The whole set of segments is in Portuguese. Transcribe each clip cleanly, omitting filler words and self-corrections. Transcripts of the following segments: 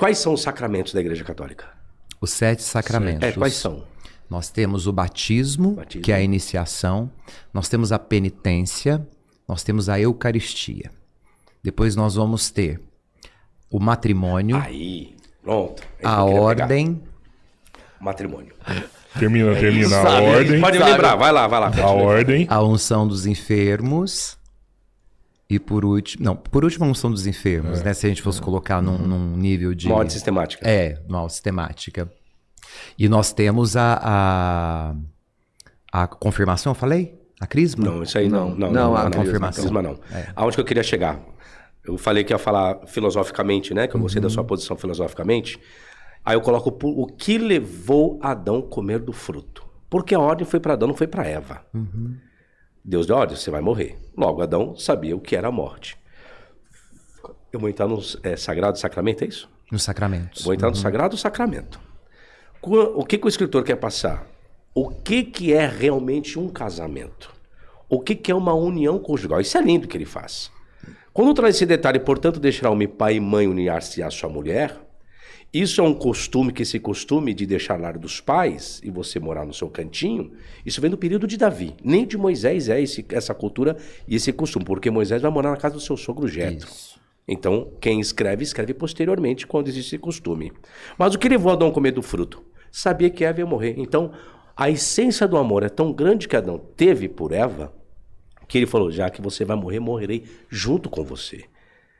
Quais são os sacramentos da Igreja Católica? Os 7 sacramentos. Quais são? Nós temos o batismo, que é a iniciação. Nós temos a penitência. Nós temos a Eucaristia. Depois nós vamos ter o matrimônio. Aí, pronto. A ordem. Matrimônio. Termina a ordem. Pode lembrar, vai lá. A ordem. A unção dos enfermos. E por último... Não, por último a unção dos enfermos, né? Se a gente fosse colocar num nível de... Uma ordem sistemática. Uma ordem sistemática. E nós temos a confirmação, eu falei? A crisma? Não, isso aí não. A confirmação. Crisma não. Aonde que eu queria chegar? Eu falei que ia falar filosoficamente, né? Que eu gostei da sua posição filosoficamente. Aí eu coloco o que levou Adão a comer do fruto. Porque a ordem foi para Adão, não foi para Eva. Deus deu ordem, você vai morrer. Logo, Adão sabia o que era a morte. Eu vou entrar no Sagrado Sacramento, é isso? Nos sacramentos. Vou entrar no Sagrado Sacramento. O que o escritor quer passar? O que é realmente um casamento? O que é uma união conjugal? Isso é lindo que ele faz. Quando traz esse detalhe, portanto, deixará homem pai e mãe unir-se à sua mulher, isso é um costume, que esse costume de deixar lar dos pais e você morar no seu cantinho, isso vem do período de Davi. Nem de Moisés essa cultura e esse costume, porque Moisés vai morar na casa do seu sogro Jetro. Então, quem escreve posteriormente, quando existe esse costume. Mas o que levou Adão a comer do fruto? Sabia que Eva ia morrer. Então, a essência do amor é tão grande que Adão teve por Eva, que ele falou, já que você vai morrer, morrerei junto com você.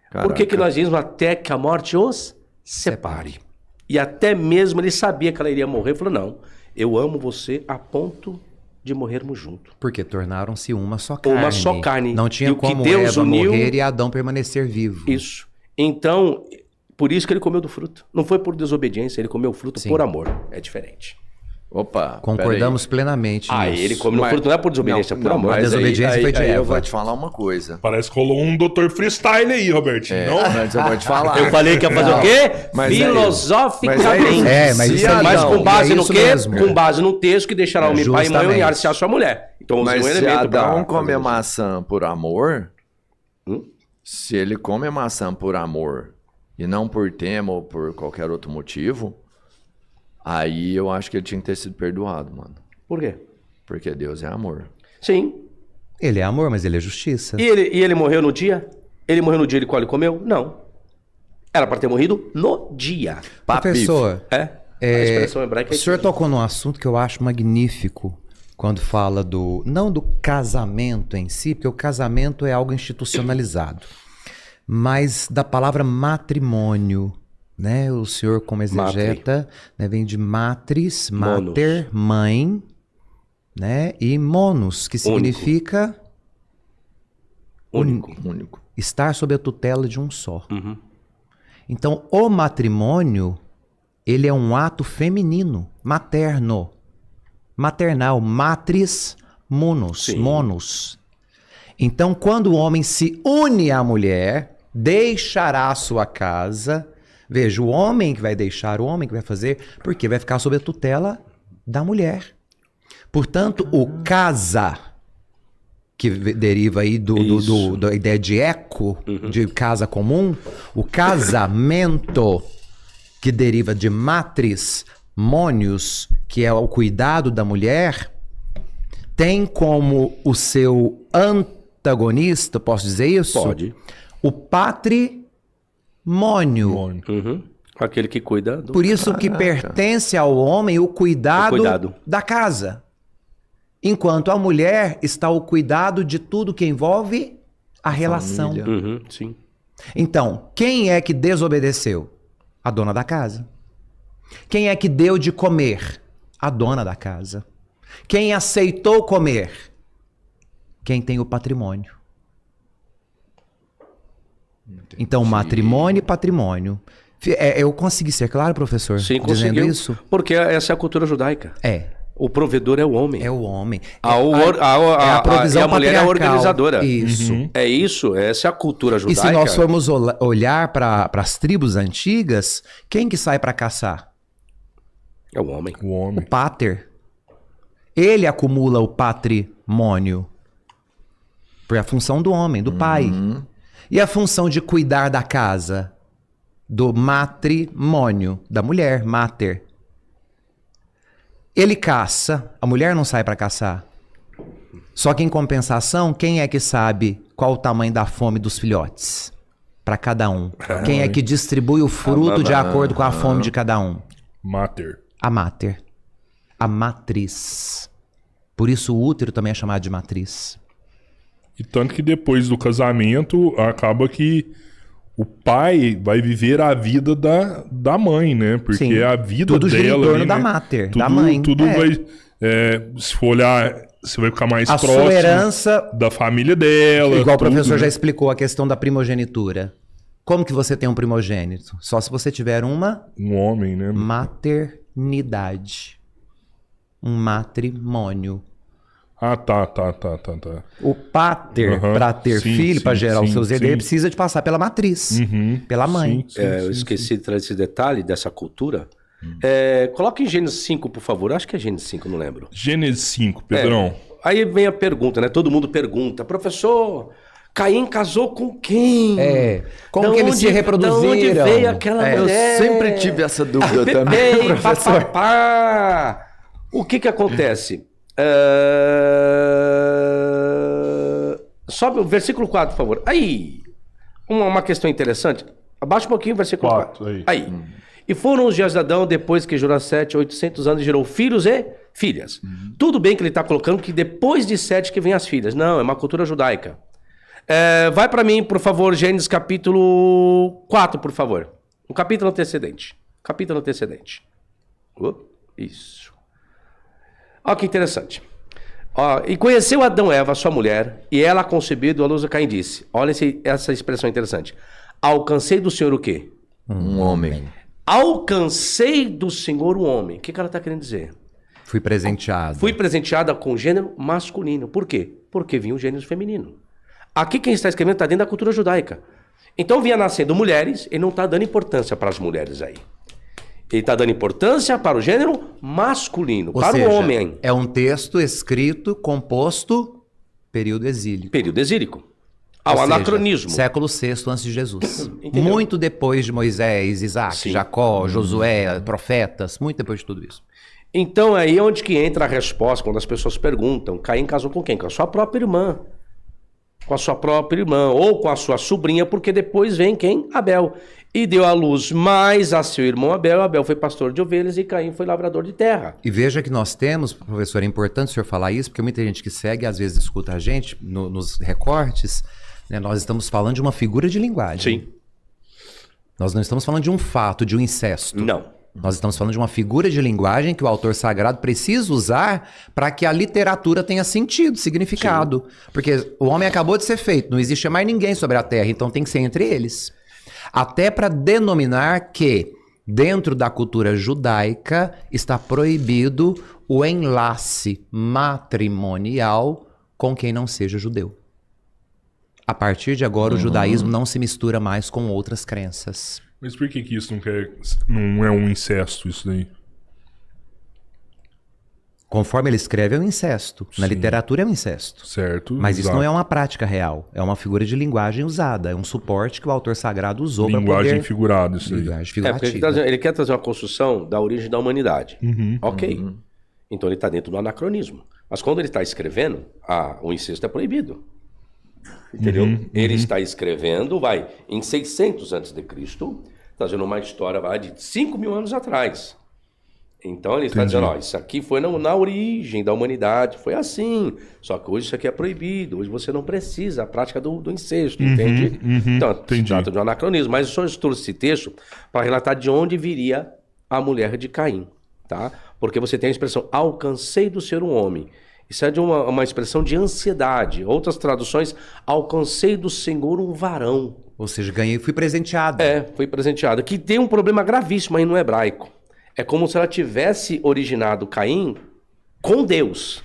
Caraca. Por que nós dizemos até que a morte os separe? E até mesmo ele sabia que ela iria morrer, ele falou, não, eu amo você a ponto de morrermos juntos. Porque tornaram-se uma só carne. Uma só carne. Não tinha e o que como Deus Eva uniu... morrer e Adão permanecer vivo. Isso. Então, por isso que ele comeu do fruto. Não foi por desobediência, ele comeu o fruto por amor. É diferente. Opa, concordamos plenamente nisso. Ele come no fruto, não é por desobediência, é por amor. A desobediência foi de Eva. Eu vou te falar uma coisa. Parece que rolou um Dr. Freestyle aí, Robertinho. Não? Mas eu vou te falar. Eu falei que ia fazer o quê? Filosoficamente. Mas com base no quê? Com base no texto que deixará homem pai e mãe unir-se à sua mulher. Então, mas um se elemento Adão come maçã por amor, se ele come maçã por amor e não por tema ou por qualquer outro motivo, aí eu acho que ele tinha que ter sido perdoado, mano. Por quê? Porque Deus é amor. Sim. Ele é amor, mas ele é justiça. E ele morreu no dia? Ele morreu no dia ele qual ele comeu? Não. Era para ter morrido no dia. Professor, a expressão hebraica o senhor tocou num assunto que eu acho magnífico quando fala não do casamento em si, porque o casamento é algo institucionalizado, mas da palavra matrimônio. Né? O senhor, como exegeta, né, vem de matris, mater, mãe, né? E monos, que significa único. Estar sob a tutela de um só. Então, o matrimônio, ele é um ato feminino, materno, maternal, matris, monos. Então, quando o homem se une à mulher, deixará a sua casa. Veja, o homem que vai deixar, o homem que vai fazer, porque vai ficar sob a tutela da mulher. Portanto, o casa, que deriva aí da ideia de eco, de casa comum, o casamento, que deriva de matris, mônios, que é o cuidado da mulher, tem como o seu antagonista, posso dizer isso? Pode. O patrimônio. Aquele que cuida do... Por isso que pertence ao homem o cuidado da casa. Enquanto a mulher está o cuidado de tudo que envolve a relação. Sim. Então, quem é que desobedeceu? A dona da casa. Quem é que deu de comer? A dona da casa. Quem aceitou comer? Quem tem o patrimônio. Entendi. Então, matrimônio e patrimônio. Eu consegui ser claro, professor? Sim, dizendo conseguiu. Isso? Porque essa é a cultura judaica. O provedor é o homem. É o homem. A provisão e a mulher é a organizadora. Isso. É isso, essa é a cultura judaica. E se nós formos olhar para as tribos antigas, quem que sai para caçar? É o homem. O pater. Ele acumula o patrimônio. Por a função do homem, do pai. E a função de cuidar da casa? do matrimônio, da mulher, mater. Ele caça, a mulher não sai para caçar. Só que em compensação, quem é que sabe qual o tamanho da fome dos filhotes? Para cada um. Quem é que distribui o fruto de acordo com a fome de cada um? Mater. A mater. A matriz. Por isso o útero também é chamado de matriz. E tanto que depois do casamento, acaba que o pai vai viver a vida da mãe, né? Porque Sim. é a vida Tudo gira em dela torno ali, da né? mater, Tudo, da mãe. Tudo É. vai... se for olhar, você vai ficar mais A próximo sua herança, da família dela. igual o tudo, professor já né? explicou a questão da primogenitura. Como que você tem um primogênito? Só se você tiver uma Um homem, né? maternidade. Um matrimônio. Ah, tá. O pater, Aham. para ter Sim, filho, para sim, gerar os sim, seus sim. herdeiros, precisa de passar pela matriz, pela mãe. Sim, Eu esqueci de trazer esse detalhe dessa cultura. Coloca em Gênesis 5, por favor. Acho que é Gênesis 5, não lembro. Gênesis 5, Pedrão. Aí vem a pergunta, né? Todo mundo pergunta, professor, Caim casou com quem? Como Da que eles se onde- reproduziram? Da onde veio aquela Eu mulher? sempre tive essa dúvida também, Ei, professor. papapá. O que acontece? Sobe o versículo 4, por favor. Aí, uma questão interessante. Abaixa um pouquinho o versículo 4. 4, Aí. E foram os dias de Adão, depois que gerou 7, 800 anos, e gerou filhos e filhas. Tudo bem que ele está colocando que depois de 7 que vem as filhas. Não, é uma cultura judaica. Vai para mim, por favor, Gênesis capítulo 4, por favor. O capítulo antecedente. Isso. Olha que interessante. E conheceu Adão e Eva, sua mulher, e ela concebeu e deu à luz a Caim, disse. Olha essa expressão interessante. Alcancei do Senhor o quê? Um homem. Alcancei do Senhor um homem. O que ela está querendo dizer? Fui presenteado. Fui presenteada com gênero masculino. Por quê? Porque vinha o gênero feminino. Aqui quem está escrevendo está dentro da cultura judaica. Então vinha nascendo mulheres, ele não está dando importância para as mulheres aí. Ele está dando importância para o gênero masculino, Ou para seja, o homem. é um texto escrito, composto, período exílico. Período exílico. Ao Ou seja, anacronismo. século VI antes de Jesus. Entendeu? Muito depois de Moisés, Isaac, Sim. Jacó, Josué, profetas, muito depois de tudo isso. Então aí é onde que entra a resposta, quando as pessoas perguntam, Caim casou com quem? Com a sua própria irmã. Com a sua própria irmã, ou com a sua sobrinha, porque depois vem quem? Abel. E deu à luz mais a seu irmão Abel. Abel foi pastor de ovelhas e Caim foi lavrador de terra. E veja que nós temos, professor, é importante o senhor falar isso, porque muita gente que segue, às vezes escuta a gente nos recortes, né, nós estamos falando de uma figura de linguagem. Sim. Nós não estamos falando de um fato, de um incesto. Não. Nós estamos falando de uma figura de linguagem que o autor sagrado precisa usar para que a literatura tenha sentido, significado. Porque o homem acabou de ser feito, não existe mais ninguém sobre a terra, então tem que ser entre eles. Até para denominar que, dentro da cultura judaica, está proibido o enlace matrimonial com quem não seja judeu. A partir de agora, o judaísmo não se mistura mais com outras crenças. Mas por que isso não é um incesto, isso daí? Conforme ele escreve, é um incesto. Na Sim. literatura é um incesto. Certo? Mas isso exato. não é uma prática real. É uma figura de linguagem usada. É um suporte que o autor sagrado usou para Linguagem poder... figurada, isso aí. Linguagem Porque figurativa. ele quer trazer uma construção da origem da humanidade. Ok. Então ele está dentro do anacronismo. Mas quando ele está escrevendo, o incesto é proibido. Entendeu? Ele está escrevendo, em 600 a.C., trazendo uma história de 5.000 anos atrás. Então ele está dizendo, isso aqui foi na origem da humanidade, foi assim. Só que hoje isso aqui é proibido, hoje você não precisa, a prática do incesto, entende? Então, se trata de um anacronismo. Mas eu só trouxe esse texto para relatar de onde viria a mulher de Caim, tá? Porque você tem a expressão, alcancei do ser um homem. Isso é de uma expressão de ansiedade. Outras traduções, alcancei do Senhor um varão. Ou seja, ganhei e fui presenteado. Foi presenteado. Que tem um problema gravíssimo aí no hebraico. É como se ela tivesse originado Caim com Deus.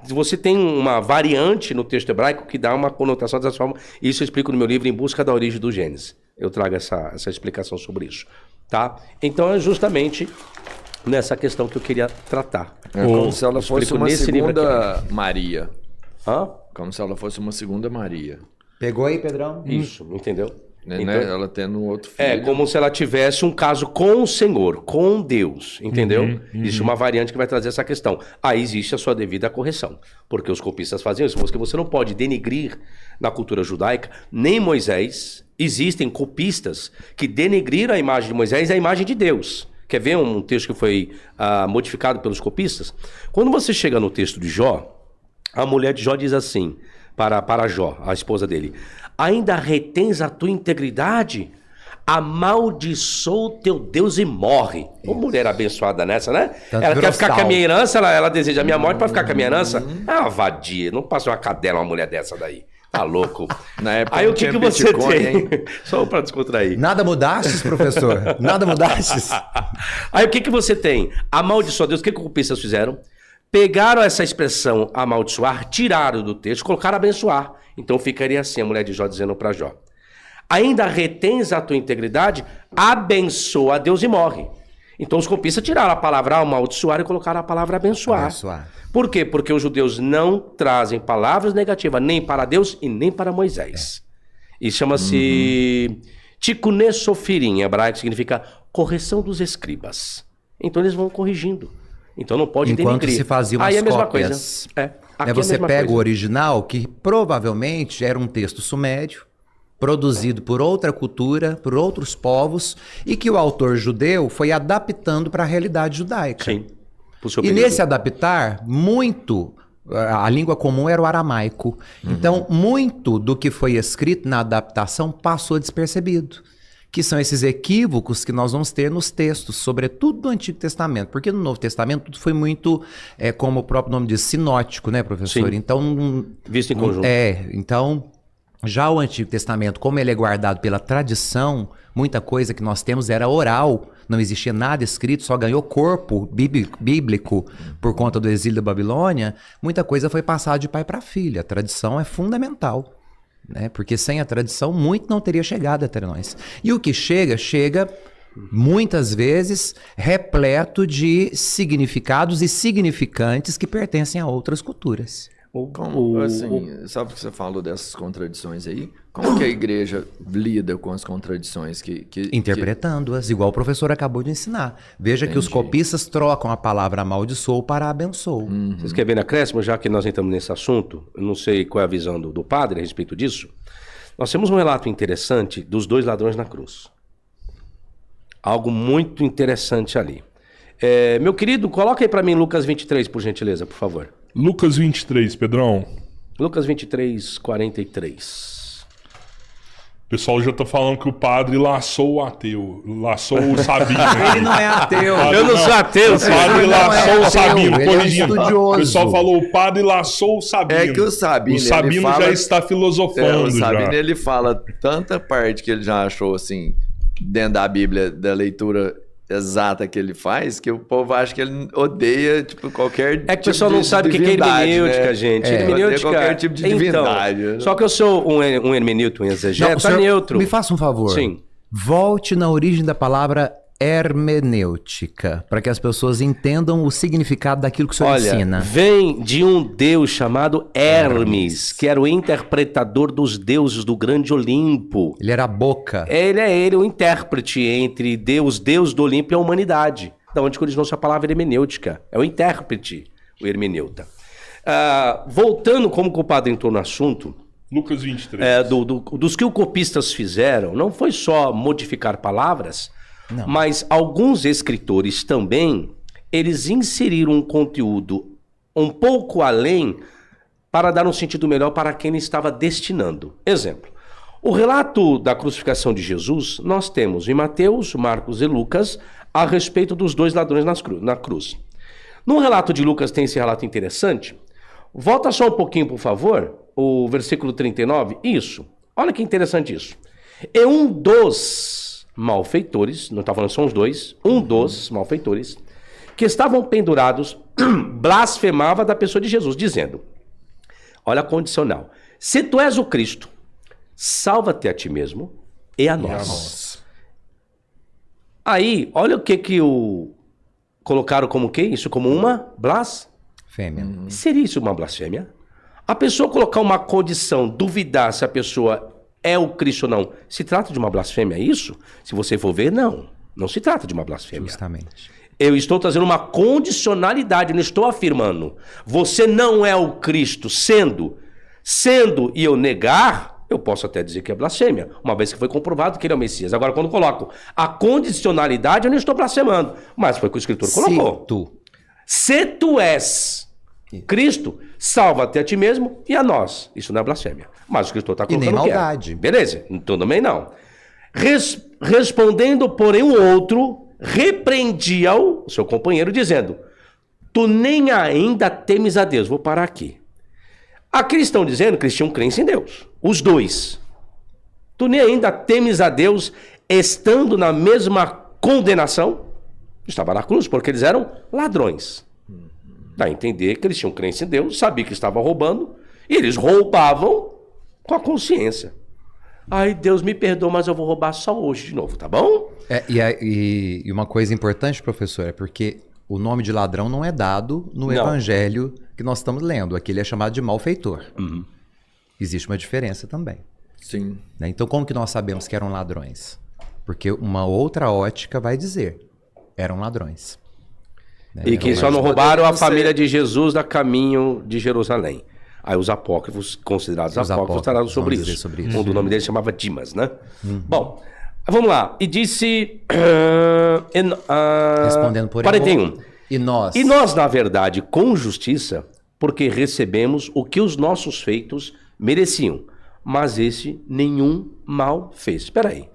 Você tem uma variante no texto hebraico que dá uma conotação dessa forma. Isso eu explico no meu livro Em Busca da Origem do Gênesis. Eu trago essa explicação sobre isso. Tá? Então é justamente nessa questão que eu queria tratar. É como se ela fosse explico uma nesse livro segunda Maria. Hã? Como se ela fosse uma segunda Maria. Pegou aí, Pedrão? Isso, entendeu? Né? Então, Ela tendo outro filho. é como se ela tivesse um caso com o Senhor, com Deus, entendeu? Existe uma variante que vai trazer essa questão. Aí existe a sua devida correção, porque os copistas fazem isso, porque você não pode denegrir na cultura judaica nem Moisés. Existem copistas que denegriram a imagem de Moisés e a imagem de Deus. Quer ver um texto que foi modificado pelos copistas? Quando você chega no texto de Jó, a mulher de Jó diz assim para Jó, a esposa dele: ainda retens a tua integridade? Amaldiçoa o teu Deus e morre. Uma mulher abençoada nessa, né? Tanto ela quer ficar grostal. com a minha herança, ela deseja a minha morte para ficar com a minha herança. É uma vadia, não passa uma cadela uma mulher dessa daí. Tá louco. Na época Aí não o que tinha você Bitcoin, tem? hein? Só para descontrair. Nada mudastes, professor? Nada mudastes? Aí o que você tem? Amaldiçoa Deus. O que os copistas fizeram? Pegaram essa expressão amaldiçoar, tiraram do texto, colocaram abençoar. Então ficaria assim a mulher de Jó dizendo para Jó: ainda retens a tua integridade? Abençoa a Deus e morre. Então os copistas tiraram a palavra amaldiçoar e colocaram a palavra abençoar. Abençoar. Por quê? Porque os judeus não trazem palavras negativas nem para Deus e nem para Moisés. Isso chama-se Tikkun Sofirim, em hebraico significa correção dos escribas. Então eles vão corrigindo. Então não pode Enquanto denegrir. se faziam Aí as é a mesma cópias. coisa. Aqui Você é a mesma pega coisa. o original, que provavelmente era um texto sumério, produzido por outra cultura, por outros povos, e que o autor judeu foi adaptando para a realidade judaica. Sim. Pro seu E período. nesse adaptar, muito, a língua comum era o aramaico. Então, muito do que foi escrito na adaptação passou despercebido. Que são esses equívocos que nós vamos ter nos textos, sobretudo do Antigo Testamento. Porque no Novo Testamento tudo foi muito, como o próprio nome diz, sinótico, né, professor? Sim. Então, Visto em conjunto. então, já o Antigo Testamento, como ele é guardado pela tradição, muita coisa que nós temos era oral, não existia nada escrito, só ganhou corpo bíblico por conta do exílio da Babilônia, muita coisa foi passada de pai para filho. A tradição é fundamental, né? Porque sem a tradição, muito não teria chegado até nós. E o que chega muitas vezes repleto de significados e significantes que pertencem a outras culturas. Como, assim, sabe que você falou dessas contradições aí? Como que a igreja lida com as contradições que Interpretando-as, igual o professor acabou de ensinar. Veja que os copistas trocam a palavra amaldiçoou para abençoou. Vocês querem ver na acréscimo, já que nós entramos nesse assunto? Eu não sei qual é a visão do padre a respeito disso. Nós temos um relato interessante dos 2 ladrões na cruz. Algo muito interessante ali. Meu querido, coloca aí para mim Lucas 23, por gentileza, por favor. Lucas 23, Pedrão. Lucas 23, 43. O pessoal já tá falando que o padre laçou o ateu. Laçou o Sabino. Ele não é ateu. Eu não sou ateu, O senhor. padre Não é laçou ateu, o Sabino, ele é um corrigindo. estudioso. O pessoal falou, o padre laçou o Sabino. É que o Sabino, O Sabino ele fala- já está filosofando. o Sabino, já. ele fala tanta parte que ele já achou, assim, dentro da Bíblia, da leitura exata que ele faz, que o povo acha que ele odeia, tipo, qualquer É que o pessoal não sabe o que é hermenêutica, gente. Hermenêutica qualquer tipo de divindade. Então, só que eu sou um hermeneuta, um exegeta o senhor neutro. Me faça um favor. Sim. Volte na origem da palavra hermenêutica, para que as pessoas entendam o significado daquilo que o senhor Olha, ensina. vem de um deus chamado Hermes, que era o interpretador dos deuses do grande Olimpo. Ele era a boca. Ele é o intérprete entre Deus do Olimpo e a humanidade. Da onde originou-se a palavra hermenêutica. É o intérprete, o hermeneuta. Voltando, como o padre entrou no assunto, Lucas 23. dos que os copistas fizeram, não foi só modificar palavras, mas alguns escritores também, eles inseriram um conteúdo um pouco além para dar um sentido melhor para quem ele estava destinando. Exemplo, o relato da crucificação de Jesus, nós temos em Mateus, Marcos e Lucas, a respeito dos 2 ladrões na cruz. No relato de Lucas tem esse relato interessante. Volta só um pouquinho, por favor, o versículo 39. Isso. Olha que interessante isso. E um dos malfeitores, não está falando só os 2, um dos malfeitores, que estavam pendurados, blasfemava da pessoa de Jesus, dizendo, olha a condicional, se tu és o Cristo, salva-te a ti mesmo e a nós. Aí, olha o que colocaram como o quê? Isso como uma Fêmea. Seria isso uma blasfêmia? A pessoa colocar uma condição, duvidar se a pessoa é o Cristo ou não. Se trata de uma blasfêmia, é isso? Se você for ver, não se trata de uma blasfêmia. Justamente. Eu estou trazendo uma condicionalidade, não estou afirmando. Você não é o Cristo, sendo e eu negar, eu posso até dizer que é blasfêmia, uma vez que foi comprovado que ele é o Messias. Agora, quando coloco a condicionalidade, eu não estou blasfemando, mas foi o que o escritor colocou. Se tu és Cristo, salva-te a ti mesmo e a nós. Isso não é blasfêmia. Mas o escritor está colocando nem maldade. Beleza, então também não. Respondendo, porém, o outro repreendia-o, seu companheiro, dizendo: tu nem ainda temes a Deus. Vou parar aqui. Aqui eles estão dizendo que eles tinham crença em Deus. Os dois. Tu nem ainda temes a Deus, estando na mesma condenação. Estava na cruz, porque eles eram ladrões. Dá a entender que eles tinham crença em Deus, sabiam que estavam roubando, e eles roubavam com a consciência. Ai, Deus me perdoa, mas eu vou roubar só hoje de novo, tá bom? E uma coisa importante, professor, é porque o nome de ladrão não é dado no evangelho que nós estamos lendo. Aqui ele é chamado de malfeitor. Uhum. Existe uma diferença também. Sim. Né? Então, como que nós sabemos que eram ladrões? Porque uma outra ótica vai dizer, eram ladrões. Né? E que só não roubaram a família de Jesus da caminho de Jerusalém. Aí os apócrifos, considerados apócrifos, falaram sobre isso. Um do nome dele chamava Dimas, né? Bom, vamos lá. E disse... Respondendo por 41. E nós? E nós, na verdade, com justiça, porque recebemos o que os nossos feitos mereciam. Mas esse nenhum mal fez. Espera aí.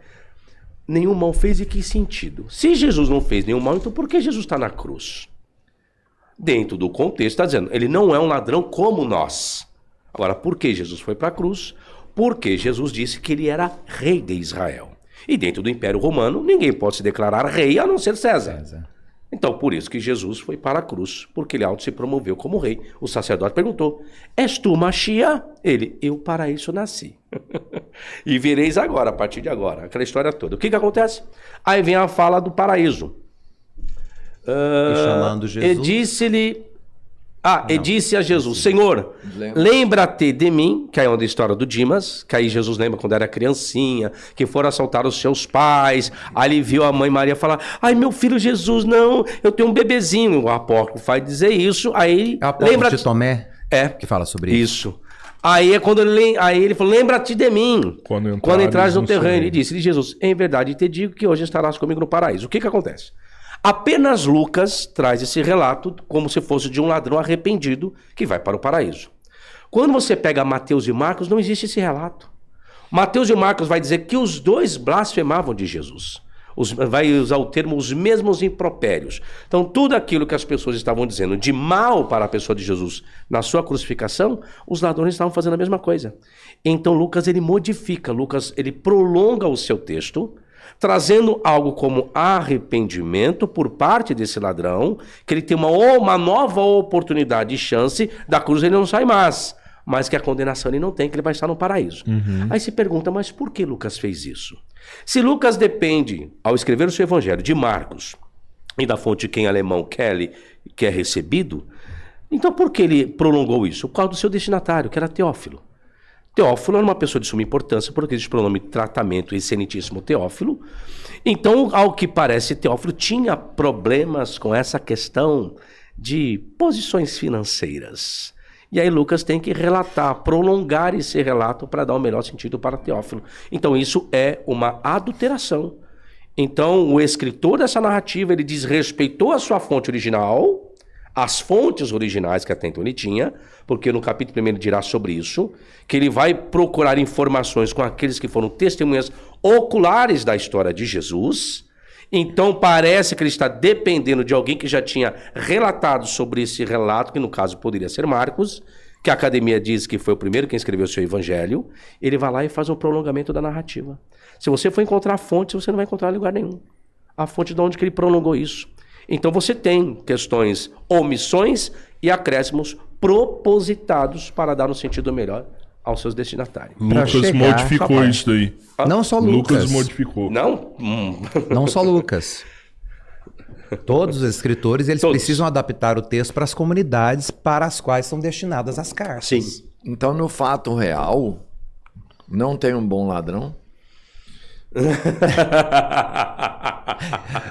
Nenhum mal fez em que sentido? Se Jesus não fez nenhum mal, então por que Jesus está na cruz? Dentro do contexto, está dizendo, ele não é um ladrão como nós. Agora, por que Jesus foi para a cruz? Porque Jesus disse que ele era rei de Israel. E dentro do Império Romano, ninguém pode se declarar rei a não ser César. Então, por isso que Jesus foi para a cruz, porque ele auto se promoveu como rei. O sacerdote perguntou, és tu Mashiach? Ele, eu para isso nasci. E vereis agora, a partir de agora, aquela história toda. O que acontece? Aí vem a fala do paraíso. E chamando Jesus. E disse-lhe... e disse a Jesus, Senhor, lembra-te de mim, que aí é uma história do Dimas, que aí Jesus lembra quando era criancinha, que foram assaltar os seus pais, aí ele viu a mãe Maria falar, ai meu filho Jesus, não, eu tenho um bebezinho, o apócrifo vai dizer isso, aí... É o apócrifo de Tomé que fala sobre isso. Isso. Aí é quando ele falou, lembra-te de mim, quando entrares no terreno, e disse-lhe Jesus, em verdade te digo que hoje estarás comigo no paraíso. O que acontece? Apenas Lucas traz esse relato como se fosse de um ladrão arrependido que vai para o paraíso. Quando você pega Mateus e Marcos, não existe esse relato. Mateus e Marcos vai dizer que os dois blasfemavam de Jesus. Vai usar o termo os mesmos impropérios. Então, tudo aquilo que as pessoas estavam dizendo de mal para a pessoa de Jesus na sua crucificação, os ladrões estavam fazendo a mesma coisa. Então, Lucas, ele modifica, Lucas, ele prolonga o seu texto, trazendo algo como arrependimento por parte desse ladrão, que ele tem uma nova oportunidade e chance, da cruz ele não sai mais, mas que a condenação ele não tem, que ele vai estar no paraíso. Aí se pergunta, mas por que Lucas fez isso? Se Lucas depende, ao escrever o seu evangelho, de Marcos, e da fonte de quem alemão Kelly, que é recebido, então por que ele prolongou isso? Por causa do seu destinatário, que era Teófilo. Teófilo era uma pessoa de suma importância, porque existe o pronome tratamento excelentíssimo Teófilo. Então, ao que parece, Teófilo tinha problemas com essa questão de posições financeiras. E aí Lucas tem que relatar, prolongar esse relato para dar o melhor sentido para Teófilo. Então, isso é uma adulteração. Então, o escritor dessa narrativa, ele desrespeitou a sua fonte original, as fontes originais que até então ele tinha, porque no capítulo 1 ele dirá sobre isso, que ele vai procurar informações com aqueles que foram testemunhas oculares da história de Jesus. Então parece que ele está dependendo de alguém que já tinha relatado sobre esse relato, que no caso poderia ser Marcos, que a academia diz que foi o primeiro que escreveu o seu evangelho. Ele vai lá e faz um prolongamento da narrativa. Se você for encontrar fontes, você não vai encontrar em lugar nenhum. A fonte de onde que ele prolongou isso. Então você tem questões, omissões e acréscimos propositados para dar um sentido melhor aos seus destinatários. Lucas modificou isso daí. Não só Lucas. Lucas modificou. Não? Não só Lucas. Todos os escritores, eles Todos. precisam adaptar o texto para as comunidades para as quais são destinadas as cartas. Sim. Então, no fato real, Não tem um bom ladrão?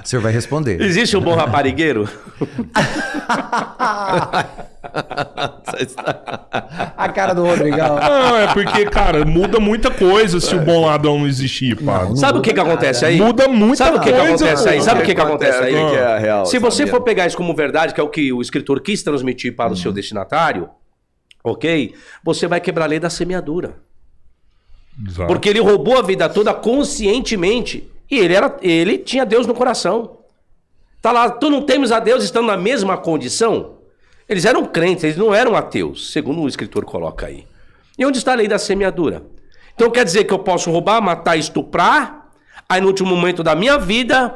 O senhor vai responder. Existe um bom raparigueiro? A cara do Rodrigão. Não, é porque, cara, muda muita coisa se o bom ladrão não existir, pá. Sabe o que acontece aí? Muda muita Sabe o que coisa. acontece aí? pô. Sabe o que acontece aí? O que é a real, Se você sabia? for pegar isso como verdade, que é o que o escritor quis transmitir para o seu destinatário, ok? Você vai quebrar a lei da semeadura. Exato. Porque ele roubou a vida toda conscientemente. E ele tinha Deus no coração. Tá lá, tu não temes a Deus estando na mesma condição? Eles eram crentes, eles não eram ateus, segundo o escritor coloca aí. E onde está a lei da semeadura? Então quer dizer que eu posso roubar, matar, estuprar, aí no último momento da minha vida,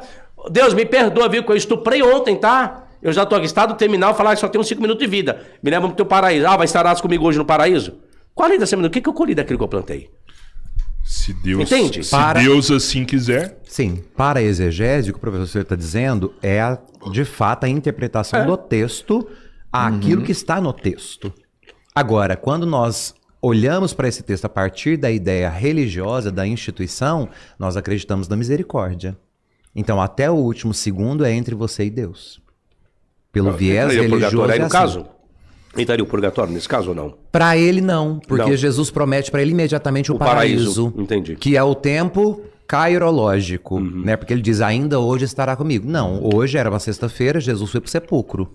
Deus me perdoa, viu, que eu estuprei ontem, tá? Eu já estou aqui, estado terminal, falar que só tenho 5 minutos de vida. Me leva pro teu paraíso. Ah, vai estarás comigo hoje no paraíso? Qual a lei da semeadura? O que eu colhi daquilo que eu plantei? Se Deus, Entende? se Para- Deus assim quiser. Sim, para a exegese, o que o professor está dizendo é, de fato, a interpretação do texto àquilo que está no texto. Agora, quando nós olhamos para esse texto a partir da ideia religiosa da instituição, nós acreditamos na misericórdia. Então, até o último segundo é entre você e Deus. Pelo viés Entraria o religioso. purgatório aí é no assim. caso? Entraria o purgatório nesse caso ou não? Para ele não, porque Não. Jesus promete para ele imediatamente o paraíso, paraíso, entendi. que é o tempo cairológico, né? Porque ele diz, ainda hoje estará comigo. Não, hoje era uma sexta-feira, Jesus foi pro sepulcro.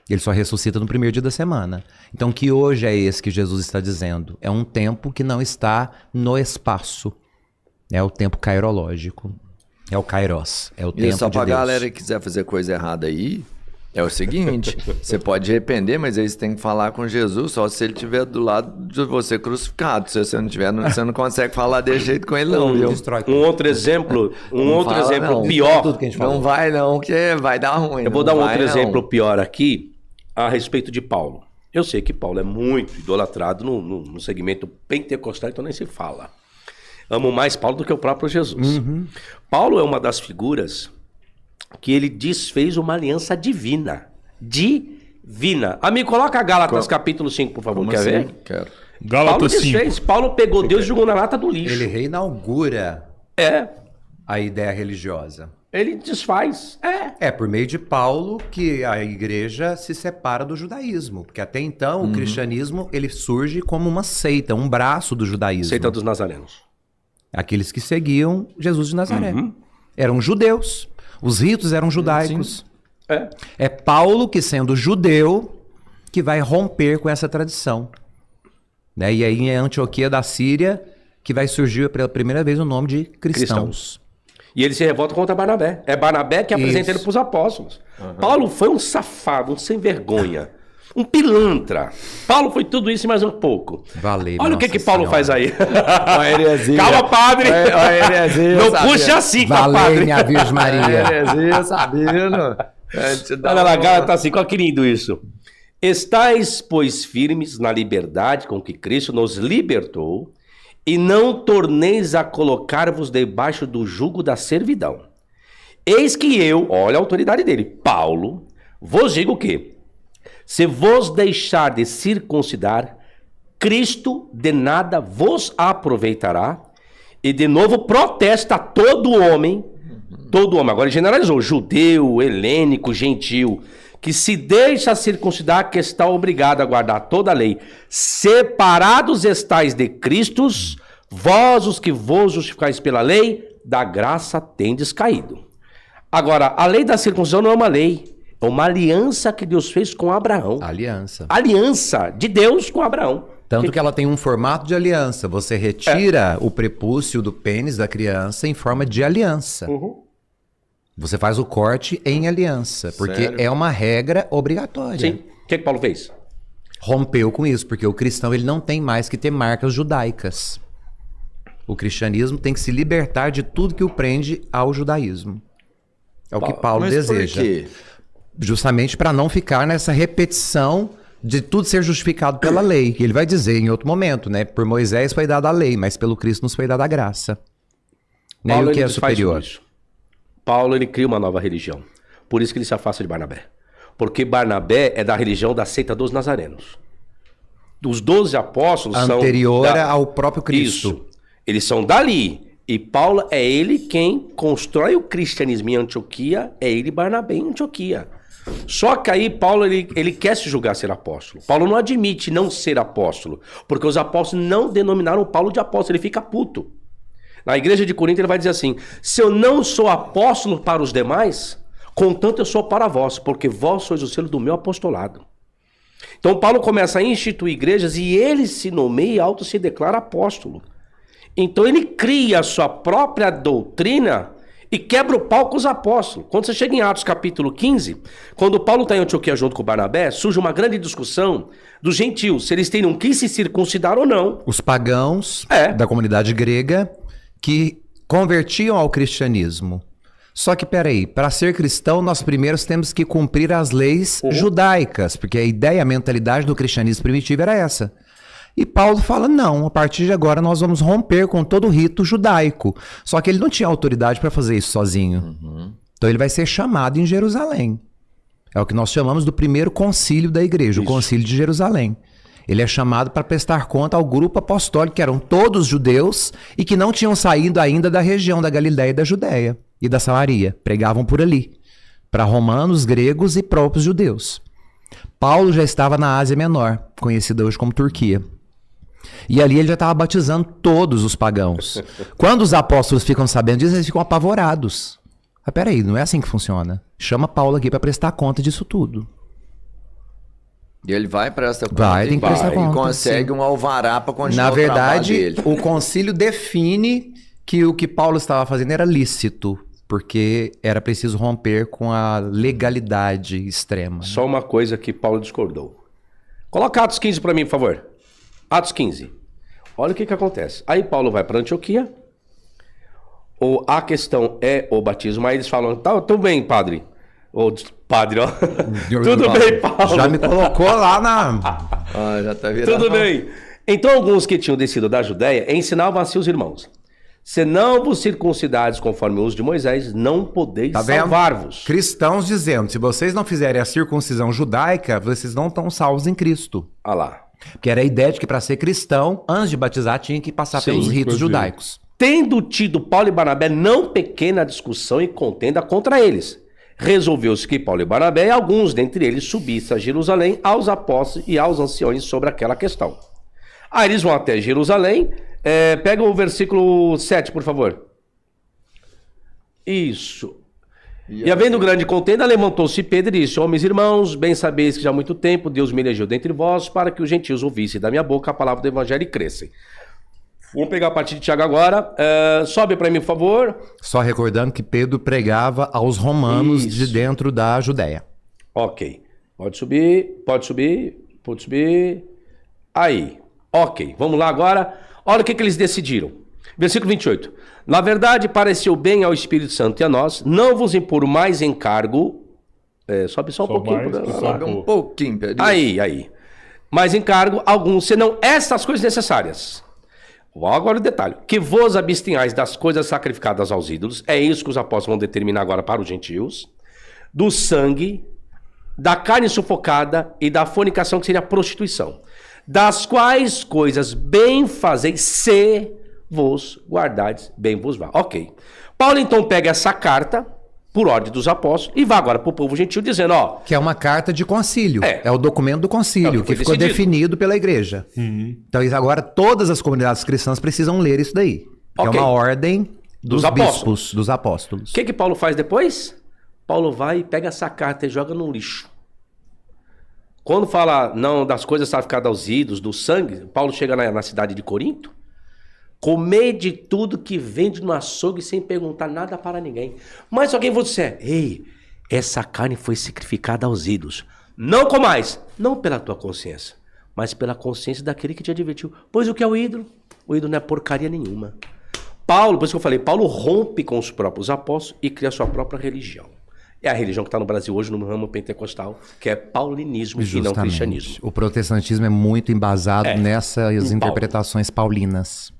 Ele só ressuscita no primeiro dia da semana. Então, que hoje é esse que Jesus está dizendo? É um tempo que não está no espaço. É o tempo cairológico. É o kairos. É o E tempo só de pra Deus. galera que quiser fazer coisa errada aí, é o seguinte, você pode arrepender, mas aí você tem que falar com Jesus só se ele estiver do lado de você crucificado. Se você não tiver, você não consegue falar desse jeito com ele não, viu? Destrói Um outro exemplo, fala, não. pior. tudo que a gente falou. Não vai não, que vai dar ruim. Eu vou não dar um vai, outro não. exemplo pior aqui a respeito de Paulo. Eu sei que Paulo é muito idolatrado no segmento pentecostal, então nem se fala. Amo mais Paulo do que o próprio Jesus. Paulo é uma das figuras que ele desfez uma aliança divina. Divina. Amigo, coloca Gálatas capítulo 5, por favor. Como Quer assim? ver? Quero. Paulo Gálatas 5. desfez. Paulo pegou Deus e jogou na lata do lixo. Ele reinaugura É. a ideia religiosa. Ele desfaz. É por meio de Paulo que a igreja se separa do judaísmo, porque até então o cristianismo ele surge como uma seita, um braço do judaísmo. Seita dos nazarenos. Aqueles que seguiam Jesus de Nazaré. Eram judeus, os ritos eram judaicos. É. É Paulo que, sendo judeu, que vai romper com essa tradição. Né? E aí em Antioquia da Síria que vai surgir pela primeira vez o nome de cristãos. E ele se revolta contra Barnabé. É Barnabé que apresenta Isso. ele para os apóstolos. Paulo foi um safado, um sem vergonha, um pilantra. Paulo foi tudo isso e mais um pouco. Valeu, Olha o que Nossa Paulo Senhora. faz aí. Ó, a heresia. Calma, padre. Ó, a heresia, Não sabia? puxa assim, tá, Valeu, padre. minha Virgem Maria. Heresia, sabendo. É, te dá Olha lá, uma- Gálatas assim, olha que lindo isso. Estais, pois, firmes na liberdade com que Cristo nos libertou, e não torneis a colocar-vos debaixo do jugo da servidão. Eis que eu, olha a autoridade dele, Paulo, vos digo que, se vos deixar de circuncidar, Cristo de nada vos aproveitará, e de novo protesta todo homem, agora ele generalizou, judeu, helênico, gentil, que se deixa circuncidar, que está obrigado a guardar toda a lei. Separados estais de Cristo, vós os que vos justificais pela lei, da graça tendes caído. Agora, a lei da circuncisão não é uma lei, é uma aliança que Deus fez com Abraão. Aliança. Aliança de Deus com Abraão. Tanto que ela tem um formato de aliança. Você retira o prepúcio do pênis da criança em forma de aliança. Você faz o corte em aliança, porque Sério? é uma regra obrigatória. Sim. O que Paulo fez? Rompeu com isso, porque o cristão ele não tem mais que ter marcas judaicas. O cristianismo tem que se libertar de tudo que o prende ao judaísmo. É o que Paulo Mas deseja. por quê? Justamente para não ficar nessa repetição de tudo ser justificado pela lei. Ele vai dizer em outro momento, né? Por Moisés foi dada a lei, mas pelo Cristo nos foi dada a graça. Né? E Paulo, o que ele é desfaz tudo superior? isso. Paulo, ele cria uma nova religião. Por isso que ele se afasta de Barnabé. Porque Barnabé é da religião da seita dos nazarenos. Dos 12 apóstolos Anterior são... ao próprio Cristo. Isso. Eles são dali. E Paulo é ele quem constrói o cristianismo em Antioquia, é ele Barnabé em Antioquia. Só que aí Paulo ele quer se julgar ser apóstolo. Paulo não admite não ser apóstolo, porque os apóstolos não denominaram Paulo de apóstolo, ele fica puto. Na igreja de Corinto ele vai dizer assim: se eu não sou apóstolo para os demais, contanto eu sou para vós, porque vós sois o selo do meu apostolado. Então Paulo começa a instituir igrejas e ele se nomeia e auto se declara apóstolo. Então ele cria a sua própria doutrina e quebra o pau com os apóstolos. Quando você chega em Atos capítulo 15, quando Paulo está em Antioquia junto com Barnabé, surge uma grande discussão dos gentios, se eles teriam que se circuncidar ou não. Os pagãos da comunidade grega que convertiam ao cristianismo. Só que, peraí, para ser cristão, nós primeiros temos que cumprir as leis judaicas, porque a ideia, a mentalidade do cristianismo primitivo era essa. E Paulo fala, não, a partir de agora nós vamos romper com todo o rito judaico. Só que ele não tinha autoridade para fazer isso sozinho. Então ele vai ser chamado em Jerusalém. É o que nós chamamos do primeiro concílio da igreja, o concílio de Jerusalém. Ele é chamado para prestar conta ao grupo apostólico, que eram todos judeus e que não tinham saído ainda da região da Galiléia e da Judéia e da Samaria. Pregavam por ali, para romanos, gregos e próprios judeus. Paulo já estava na Ásia Menor, conhecida hoje como Turquia. E ali ele já estava batizando todos os pagãos. Quando os apóstolos ficam sabendo disso, eles ficam apavorados. Mas peraí, não é assim que funciona. Chama Paulo aqui para prestar conta disso tudo. E ele vai prestar conta. Vai, tem que prestar conta. E consegue um alvará para continuar Na o trabalho verdade, dele. o concílio define que o que Paulo estava fazendo era lícito, porque era preciso romper com a legalidade extrema. Só uma coisa que Paulo discordou. Coloca Atos 15 para mim, por favor. Atos 15. Olha o que acontece. Aí Paulo vai para Antioquia. A questão é o batismo. Aí eles falam, tá, tudo bem, padre. Padre, ó. Tudo bem, Paulo. Já me colocou lá na... Já tá virado. Tudo bem. Então alguns que tinham descido da Judéia ensinavam assim os irmãos: se não vos circuncidares conforme o uso de Moisés, não podeis salvar-vos. Cristãos dizendo, se vocês não fizerem a circuncisão judaica, vocês não estão salvos em Cristo. Ah lá. Que era a ideia de que para ser cristão, antes de batizar, tinha que passar pelos ritos judaicos. Tendo tido Paulo e Barnabé não pequena discussão e contenda contra eles, resolveu-se que Paulo e Barnabé e alguns dentre eles subissem a Jerusalém aos apóstolos e aos anciões sobre aquela questão. Aí eles vão até Jerusalém. Pega o versículo 7, por favor. Isso. E havendo grande contenda, levantou-se Pedro e disse: homens e irmãos, bem sabeis que já há muito tempo Deus me elegeu dentre vós para que os gentios ouvissem da minha boca a palavra do evangelho e crescem. Vamos pegar a partir de Tiago agora. Sobe para mim, por favor. Só recordando que Pedro pregava aos romanos de dentro da Judéia. Ok. Pode subir, pode subir, pode subir. Aí. Ok. Vamos lá agora. Olha o que eles decidiram. Versículo 28. Na verdade, pareceu bem ao Espírito Santo e a nós não vos impor mais encargo. Sobe só um pouquinho. Sobe um pouquinho, Pedro. Aí. Mais encargo algum, senão estas coisas necessárias. Agora o detalhe. Que vos abstenhais das coisas sacrificadas aos ídolos. É isso que os apóstolos vão determinar agora para os gentios. Do sangue, da carne sufocada e da fornicação, que seria a prostituição. Das quais coisas bem fazeis, se vos guardardes, bem vos vá. Ok. Paulo então pega essa carta, por ordem dos apóstolos, e vai agora para o povo gentil dizendo, que é uma carta de concílio. É o documento do concílio, que ficou definido pela igreja. Então agora todas as comunidades cristãs precisam ler isso daí. É uma ordem dos bispos, dos apóstolos. O que Paulo faz depois? Paulo vai e pega essa carta e joga no lixo. Quando fala não das coisas sacrificadas aos ídolos, do sangue, Paulo chega na cidade de Corinto, comer de tudo que vende no açougue sem perguntar nada para ninguém. Mas se alguém vos disser, ei, essa carne foi sacrificada aos ídolos, não comais, não pela tua consciência, mas pela consciência daquele que te advertiu. Pois o que é o ídolo? O ídolo não é porcaria nenhuma. Paulo, por isso que eu falei, Paulo rompe com os próprios apóstolos e cria a sua própria religião. É a religião que está no Brasil hoje, no ramo pentecostal, que é paulinismo e não cristianismo. O protestantismo é muito embasado nessas interpretações paulinas.